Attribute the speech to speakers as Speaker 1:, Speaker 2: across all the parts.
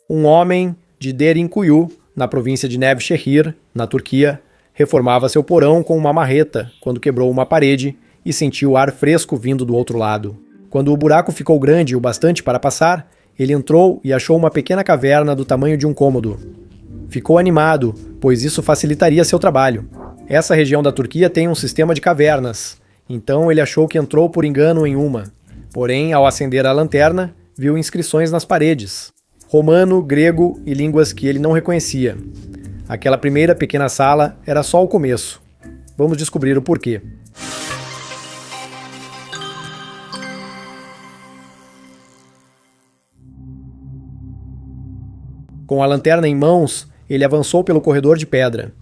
Speaker 1: Um homem de Derinkuyu, na província de Nevşehir, na Turquia, reformava seu porão com uma marreta quando quebrou uma parede e sentiu ar fresco vindo do outro lado. Quando o buraco ficou grande o bastante para passar, ele entrou e achou uma pequena caverna do tamanho de um cômodo. Ficou animado, pois isso facilitaria seu trabalho. Essa região da Turquia tem um sistema de cavernas, então ele achou que entrou por engano em uma. Porém, ao acender a lanterna, viu inscrições nas paredes. Romano, grego e línguas que ele não reconhecia. Aquela primeira pequena sala era só o começo. Vamos descobrir o porquê. Com a lanterna em mãos, ele avançou pelo corredor de pedra.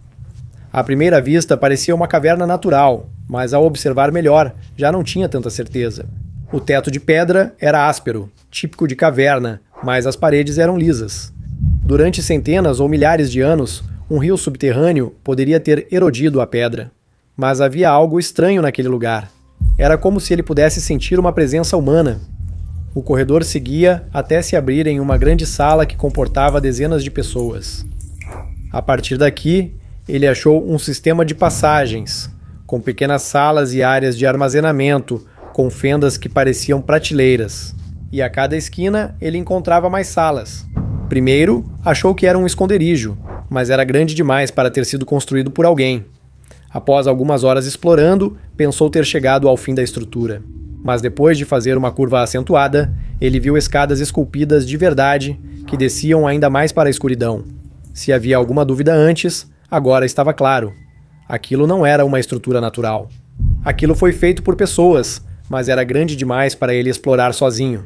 Speaker 1: À primeira vista parecia uma caverna natural, mas ao observar melhor, já não tinha tanta certeza. O teto de pedra era áspero, típico de caverna, mas as paredes eram lisas. Durante centenas ou milhares de anos, um rio subterrâneo poderia ter erodido a pedra. Mas havia algo estranho naquele lugar. Era como se ele pudesse sentir uma presença humana. O corredor seguia até se abrir em uma grande sala que comportava dezenas de pessoas. A partir daqui, ele achou um sistema de passagens, com pequenas salas e áreas de armazenamento, com fendas que pareciam prateleiras. E a cada esquina ele encontrava mais salas. Primeiro, achou que era um esconderijo, mas era grande demais para ter sido construído por alguém. Após algumas horas explorando, pensou ter chegado ao fim da estrutura. Mas depois de fazer uma curva acentuada, ele viu escadas esculpidas de verdade que desciam ainda mais para a escuridão. Se havia alguma dúvida antes, agora estava claro. Aquilo não era uma estrutura natural. Aquilo foi feito por pessoas, mas era grande demais para ele explorar sozinho.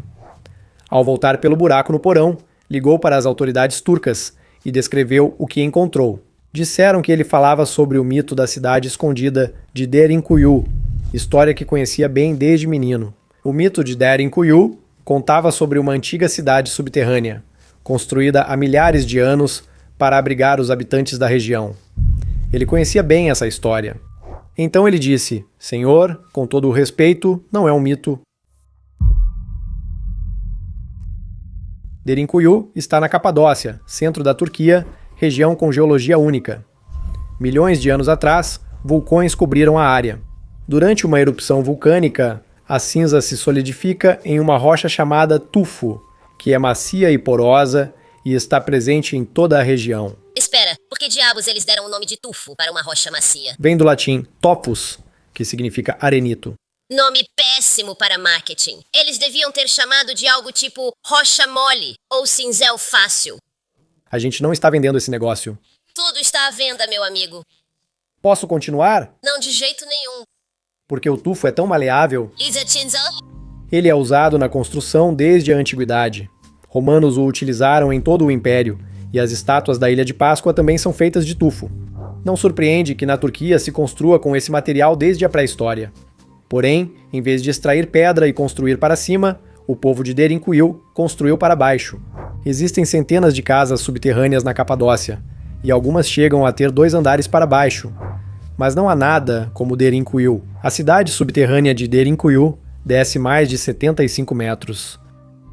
Speaker 1: Ao voltar pelo buraco no porão, ligou para as autoridades turcas e descreveu o que encontrou. Disseram que ele falava sobre o mito da cidade escondida de Derinkuyu, história que conhecia bem desde menino. O mito de Derinkuyu contava sobre uma antiga cidade subterrânea, construída há milhares de anos para abrigar os habitantes da região. Ele conhecia bem essa história. Então ele disse: Senhor, com todo o respeito, não é um mito. Derinkuyu está na Capadócia, centro da Turquia, região com geologia única. Milhões de anos atrás, vulcões cobriram a área. Durante uma erupção vulcânica, a cinza se solidifica em uma rocha chamada tufo, que é macia e porosa e está presente em toda a região.
Speaker 2: Espera, por que diabos eles deram o nome de tufo para uma rocha macia?
Speaker 1: Vem do latim topos, que significa arenito.
Speaker 2: Nome péssimo para marketing. Eles deviam ter chamado de algo tipo rocha mole ou cinzel fácil.
Speaker 1: A gente não está vendendo esse negócio.
Speaker 2: Tudo está à venda, meu amigo.
Speaker 1: Posso continuar?
Speaker 2: Não, de jeito nenhum.
Speaker 1: Porque o tufo é tão maleável.
Speaker 2: Lisa Tinzel?
Speaker 1: Ele é usado na construção desde a antiguidade. Romanos o utilizaram em todo o império, e as estátuas da Ilha de Páscoa também são feitas de tufo. Não surpreende que na Turquia se construa com esse material desde a pré-história. Porém, em vez de extrair pedra e construir para cima, o povo de Derinkuyu construiu para baixo. Existem centenas de casas subterrâneas na Capadócia, e algumas chegam a ter 2 andares para baixo. Mas não há nada como Derinkuyu. A cidade subterrânea de Derinkuyu desce mais de 75 metros.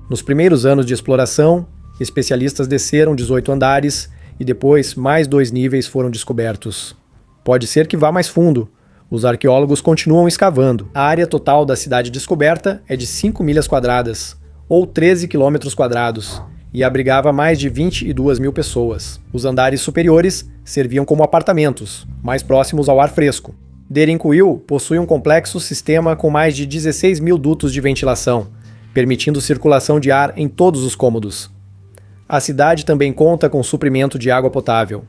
Speaker 1: Nos primeiros anos de exploração, especialistas desceram 18 andares e depois mais 2 níveis foram descobertos. Pode ser que vá mais fundo. Os arqueólogos continuam escavando. A área total da cidade descoberta é de 5 milhas quadradas, ou 13 quilômetros quadrados, e abrigava mais de 22 mil pessoas. Os andares superiores serviam como apartamentos, mais próximos ao ar fresco. Derinkuyu possui um complexo sistema com mais de 16 mil dutos de ventilação, permitindo circulação de ar em todos os cômodos. A cidade também conta com suprimento de água potável.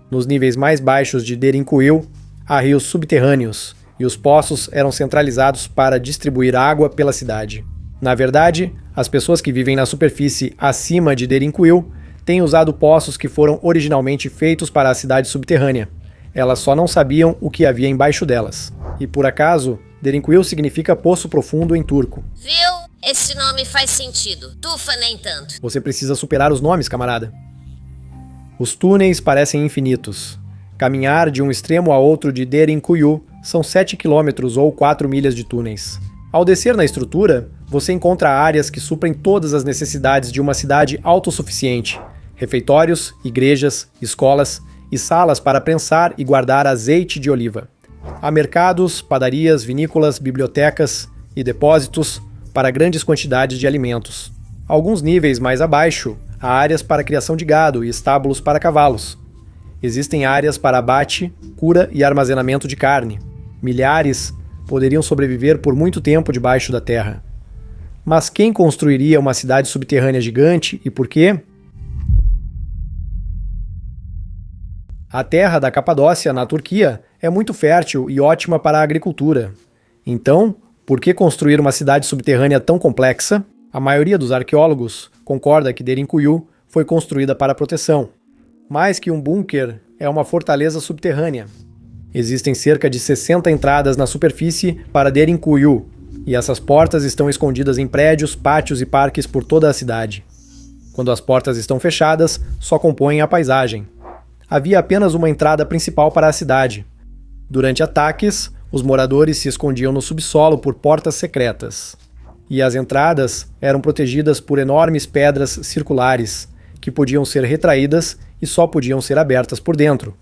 Speaker 1: Nos níveis mais baixos de Derinkuyu, há rios subterrâneos, e os poços eram centralizados para distribuir água pela cidade. Na verdade, as pessoas que vivem na superfície acima de Derinkuyu têm usado poços que foram originalmente feitos para a cidade subterrânea. Elas só não sabiam o que havia embaixo delas. E por acaso, Derinkuyu significa poço profundo em turco.
Speaker 2: Viu? Esse nome faz sentido. Tufa nem tanto.
Speaker 1: Você precisa superar os nomes, camarada. Os túneis parecem infinitos. Caminhar de um extremo a outro de Derinkuyu são 7 quilômetros ou 4 milhas de túneis. Ao descer na estrutura, você encontra áreas que suprem todas as necessidades de uma cidade autossuficiente, refeitórios, igrejas, escolas e salas para prensar e guardar azeite de oliva. Há mercados, padarias, vinícolas, bibliotecas e depósitos para grandes quantidades de alimentos. Alguns níveis mais abaixo, há áreas para criação de gado e estábulos para cavalos. Existem áreas para abate, cura e armazenamento de carne. Milhares poderiam sobreviver por muito tempo debaixo da terra. Mas quem construiria uma cidade subterrânea gigante e por quê? A terra da Capadócia, na Turquia, é muito fértil e ótima para a agricultura. Então, por que construir uma cidade subterrânea tão complexa? A maioria dos arqueólogos concorda que Derinkuyu foi construída para proteção. Mais que um bunker, é uma fortaleza subterrânea. Existem cerca de 60 entradas na superfície para Derinkuyu, e essas portas estão escondidas em prédios, pátios e parques por toda a cidade. Quando as portas estão fechadas, só compõem a paisagem. Havia apenas uma entrada principal para a cidade. Durante ataques, os moradores se escondiam no subsolo por portas secretas. E as entradas eram protegidas por enormes pedras circulares, que podiam ser retraídas e só podiam ser abertas por dentro.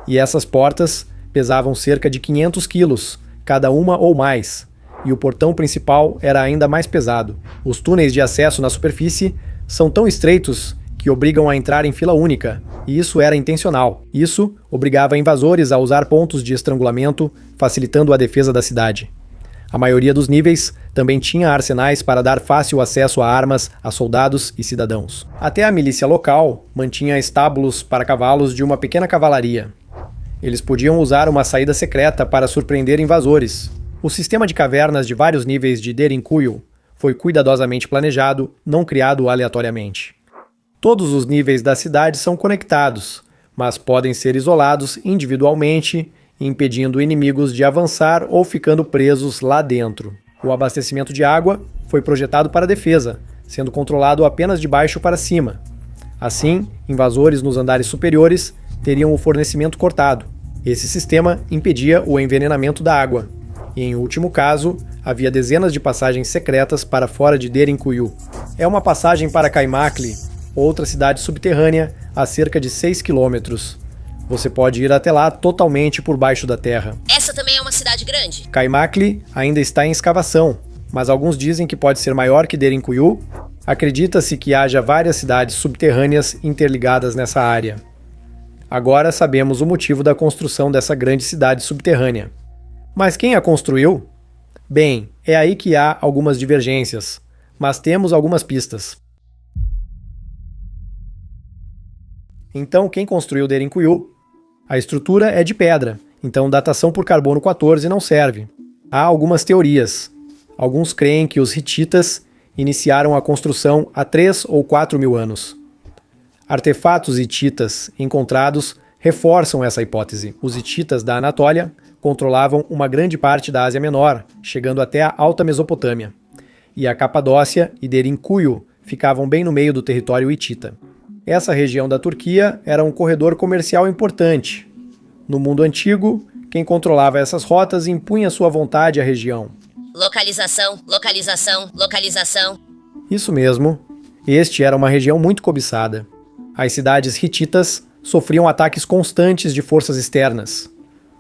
Speaker 1: E essas portas pesavam cerca de 500 quilos, cada uma ou mais, e o portão principal era ainda mais pesado. Os túneis de acesso na superfície são tão estreitos que obrigam a entrar em fila única, e isso era intencional. Isso obrigava invasores a usar pontos de estrangulamento, facilitando a defesa da cidade. A maioria dos níveis também tinha arsenais para dar fácil acesso a armas a soldados e cidadãos. Até a milícia local mantinha estábulos para cavalos de uma pequena cavalaria. Eles podiam usar uma saída secreta para surpreender invasores. O sistema de cavernas de vários níveis de Derinkuyu foi cuidadosamente planejado, não criado aleatoriamente. Todos os níveis da cidade são conectados, mas podem ser isolados individualmente, impedindo inimigos de avançar ou ficando presos lá dentro. O abastecimento de água foi projetado para defesa, sendo controlado apenas de baixo para cima. Assim, invasores nos andares superiores teriam o fornecimento cortado. Esse sistema impedia o envenenamento da água. E, em último caso, havia dezenas de passagens secretas para fora de Derinkuyu. É uma passagem para Kaymakli, outra cidade subterrânea, a cerca de 6 quilômetros. Você pode ir até lá totalmente por baixo da terra.
Speaker 2: Essa também é uma cidade grande?
Speaker 1: Kaymakli ainda está em escavação, mas alguns dizem que pode ser maior que Derinkuyu. Acredita-se que haja várias cidades subterrâneas interligadas nessa área. Agora sabemos o motivo da construção dessa grande cidade subterrânea. Mas quem a construiu? Bem, é aí que há algumas divergências, mas temos algumas pistas. Então, quem construiu Derinkuyu? A estrutura é de pedra, então datação por carbono 14 não serve. Há algumas teorias. Alguns creem que os hititas iniciaram a construção há 3 ou 4 mil anos. Artefatos hititas encontrados reforçam essa hipótese. Os hititas da Anatólia controlavam uma grande parte da Ásia Menor, chegando até a Alta Mesopotâmia. E a Capadócia e Derinkuyu ficavam bem no meio do território hitita. Essa região da Turquia era um corredor comercial importante. No mundo antigo, quem controlava essas rotas impunha sua vontade à região.
Speaker 2: Localização, localização, localização.
Speaker 1: Isso mesmo. Este era uma região muito cobiçada. As cidades hititas sofriam ataques constantes de forças externas.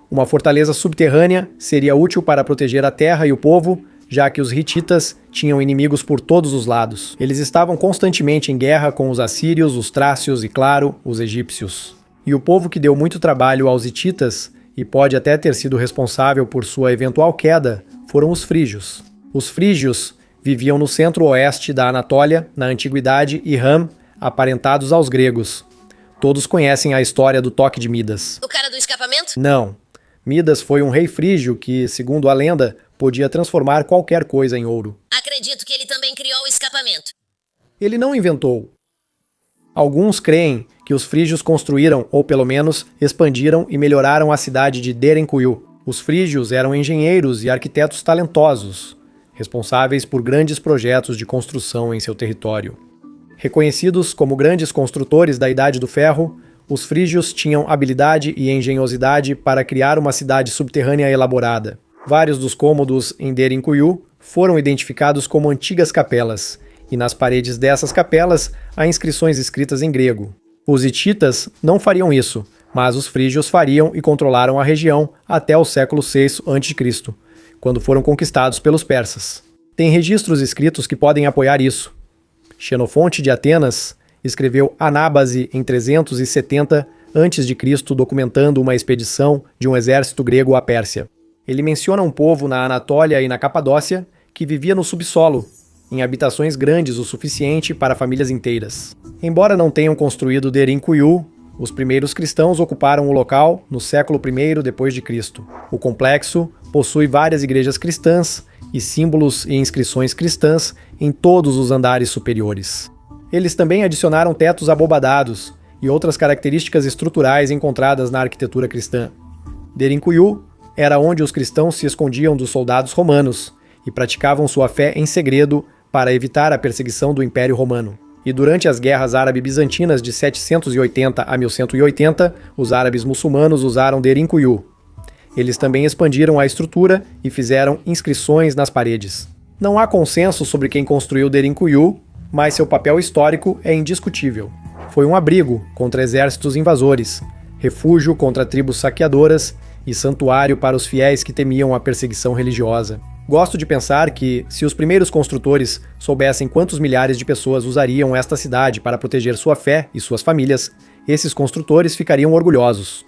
Speaker 1: Uma fortaleza subterrânea seria útil para proteger a terra e o povo, já que os hititas tinham inimigos por todos os lados. Eles estavam constantemente em guerra com os assírios, os trácios e, claro, os egípcios. E o povo que deu muito trabalho aos hititas, e pode até ter sido responsável por sua eventual queda, foram os frígios. Os frígios viviam no centro-oeste da Anatólia, na Antiguidade, e Ham, aparentados aos gregos. Todos conhecem a história do toque de Midas.
Speaker 2: O cara do escapamento?
Speaker 1: Não. Midas foi um rei frígio que, segundo a lenda, podia transformar qualquer coisa em ouro.
Speaker 2: Acredito que ele também criou o escapamento.
Speaker 1: Ele não inventou. Alguns creem que os frígios construíram, ou pelo menos expandiram e melhoraram a cidade de Derinkuyu. Os frígios eram engenheiros e arquitetos talentosos, responsáveis por grandes projetos de construção em seu território. Reconhecidos como grandes construtores da Idade do Ferro, os frígios tinham habilidade e engenhosidade para criar uma cidade subterrânea elaborada. Vários dos cômodos em Derinkuyu foram identificados como antigas capelas, e nas paredes dessas capelas há inscrições escritas em grego. Os hititas não fariam isso, mas os frígios fariam e controlaram a região até o século VI a.C., quando foram conquistados pelos persas. Tem registros escritos que podem apoiar isso. Xenofonte de Atenas escreveu Anábase em 370 a.C., documentando uma expedição de um exército grego à Pérsia. Ele menciona um povo na Anatólia e na Capadócia que vivia no subsolo, em habitações grandes o suficiente para famílias inteiras. Embora não tenham construído Derinkuyu, os primeiros cristãos ocuparam o local no século I d.C. O complexo possui várias igrejas cristãs e símbolos e inscrições cristãs em todos os andares superiores. Eles também adicionaram tetos abobadados e outras características estruturais encontradas na arquitetura cristã. Derinkuyu era onde os cristãos se escondiam dos soldados romanos e praticavam sua fé em segredo para evitar a perseguição do Império Romano. E durante as guerras árabe-bizantinas de 780 a 1180, os árabes muçulmanos usaram Derinkuyu. Eles também expandiram a estrutura e fizeram inscrições nas paredes. Não há consenso sobre quem construiu Derinkuyu, mas seu papel histórico é indiscutível. Foi um abrigo contra exércitos invasores, refúgio contra tribos saqueadoras e santuário para os fiéis que temiam a perseguição religiosa. Gosto de pensar que, se os primeiros construtores soubessem quantos milhares de pessoas usariam esta cidade para proteger sua fé e suas famílias, esses construtores ficariam orgulhosos.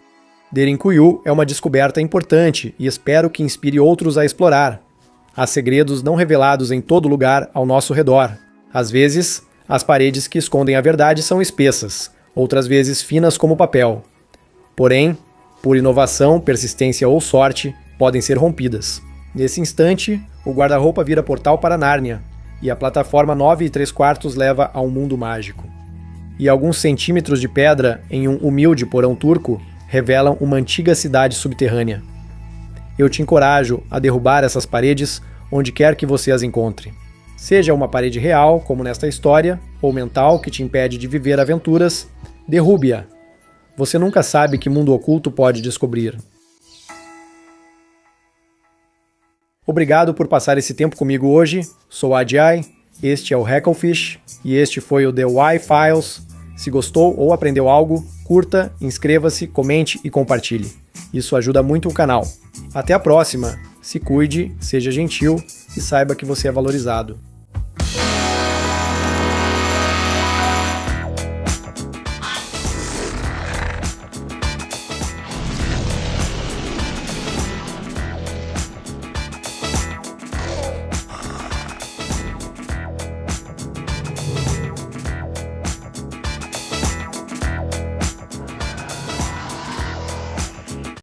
Speaker 1: Derinkuyu é uma descoberta importante e espero que inspire outros a explorar. Há segredos não revelados em todo lugar ao nosso redor. Às vezes, as paredes que escondem a verdade são espessas, outras vezes finas como papel. Porém, por inovação, persistência ou sorte, podem ser rompidas. Nesse instante, o guarda-roupa vira portal para Nárnia, e a plataforma 9 3/4 leva a um mundo mágico. E alguns centímetros de pedra em um humilde porão turco revelam uma antiga cidade subterrânea. Eu te encorajo a derrubar essas paredes onde quer que você as encontre. Seja uma parede real, como nesta história, ou mental que te impede de viver aventuras, derrube-a. Você nunca sabe que mundo oculto pode descobrir. Obrigado por passar esse tempo comigo hoje. Sou Adjai, este é o Hacklefish e este foi o The Why Files. Se gostou ou aprendeu algo, curta, inscreva-se, comente e compartilhe. Isso ajuda muito o canal. Até a próxima. Se cuide, seja gentil e saiba que você é valorizado.